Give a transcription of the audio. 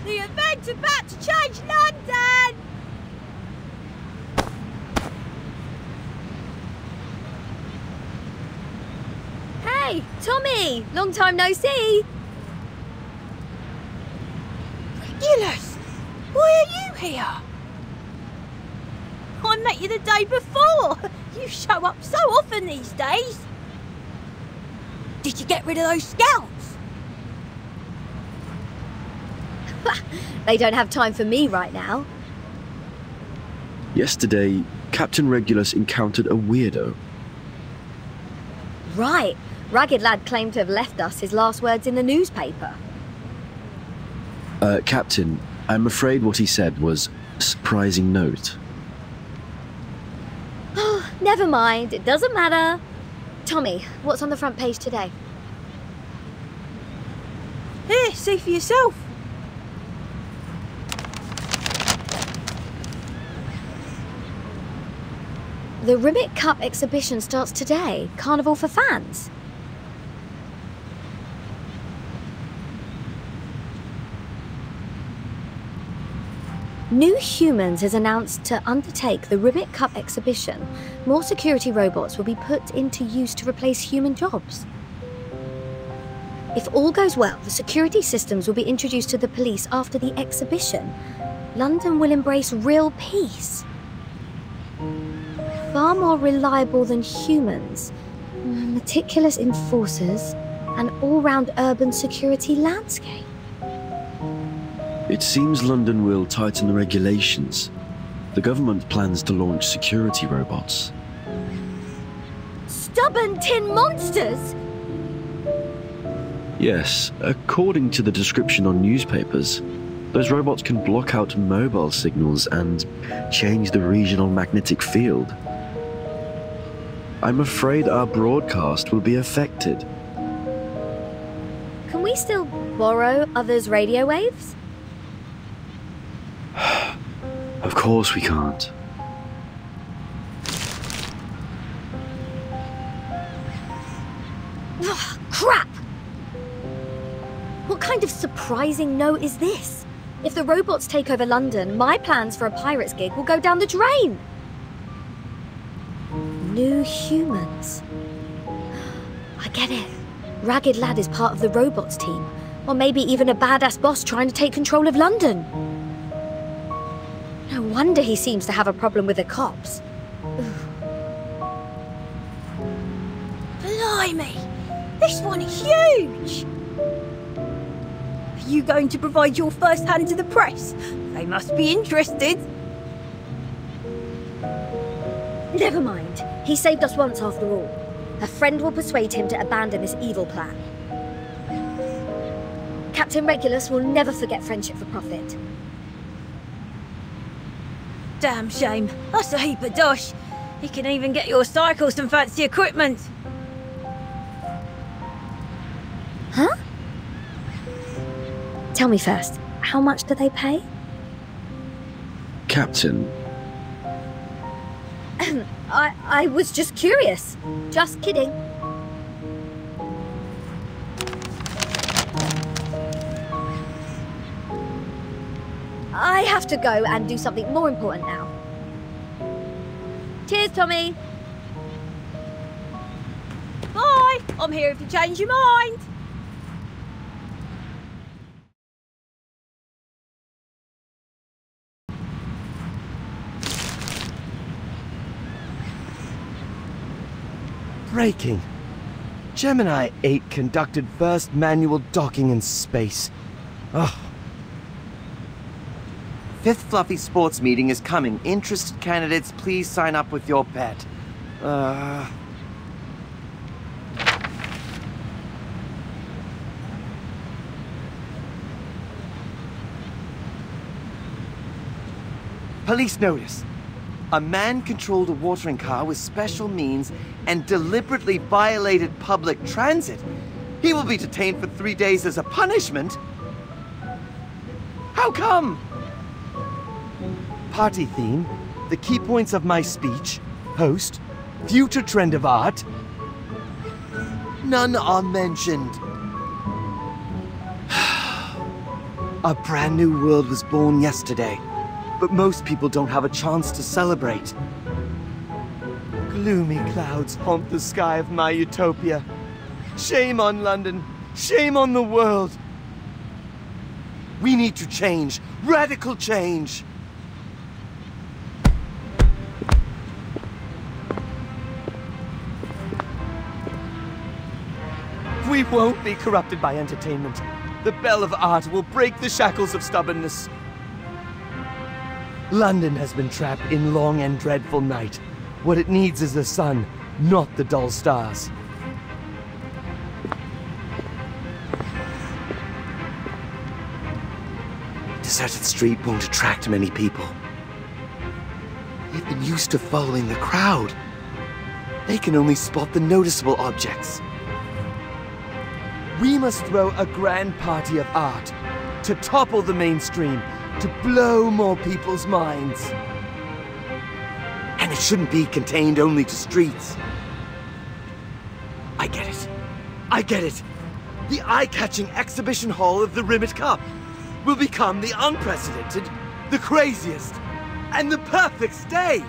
The event's about to change London! Hey, Tommy! Long time no see! Regulus! Why are you here? I met you the day before! You show up so often these days! Did you get rid of those scouts? They don't have time for me right now. Yesterday, Captain Regulus encountered a weirdo. Right. Ragged Lad claimed to have left us his last words in the newspaper. Captain, I'm afraid what he said was a surprising note. Never mind, it doesn't matter. Tommy, what's on the front page today? Here, see for yourself. The Rimet Cup exhibition starts today. Carnival for fans. New Humans has announced to undertake the Rimet Cup exhibition. More security robots will be put into use to replace human jobs. If all goes well, the security systems will be introduced to the police after the exhibition. London will embrace real peace. Far more reliable than humans, meticulous enforcers, an all-round urban security landscape. It seems London will tighten the regulations. The government plans to launch security robots. Stubborn tin monsters? Yes, according to the description on newspapers, those robots can block out mobile signals and change the regional magnetic field. I'm afraid our broadcast will be affected. Can we still borrow others' radio waves? Of course we can't. Ugh, crap! What kind of surprising note is this? If the robots take over London, my plans for a Pirates gig will go down the drain. New Humans. I get it. Ragged Lad is part of the robots team. Or maybe even a badass boss trying to take control of London. No wonder he seems to have a problem with the cops. Blimey! This one is huge! Are you going to provide your first hand to the press? They must be interested. Never mind. He saved us once after all. A friend will persuade him to abandon this evil plan. Captain Regulus will never forget friendship for profit. Damn shame. That's a heap of dosh. You can even get your cycle some fancy equipment. Huh? Tell me first, how much do they pay? Captain. I was just curious. Just kidding. I have to go and do something more important now. Cheers, Tommy. Bye! I'm here if you change your mind. Breaking. Gemini 8 conducted first manual docking in space. Ugh. Fifth Fluffy Sports meeting is coming. Interested candidates, please sign up with your pet. Police notice. A man controlled a watering car with special means and deliberately violated public transit. He will be detained for 3 days as a punishment. How come? Party theme, the key points of my speech, host, future trend of art. None are mentioned. A brand new world was born yesterday, but most people don't have a chance to celebrate. Gloomy clouds haunt the sky of my utopia. Shame on London. Shame on the world. We need to change. Radical change. We won't be corrupted by entertainment. The bell of art will break the shackles of stubbornness. London has been trapped in long and dreadful night. What it needs is the sun, not the dull stars. Deserted street won't attract many people. They've been used to following the crowd. They can only spot the noticeable objects. We must throw a grand party of art to topple the mainstream, to blow more people's minds. And it shouldn't be contained only to streets. I get it. I get it. The eye-catching exhibition hall of the Rimet Cup will become the unprecedented, the craziest, and the perfect stage.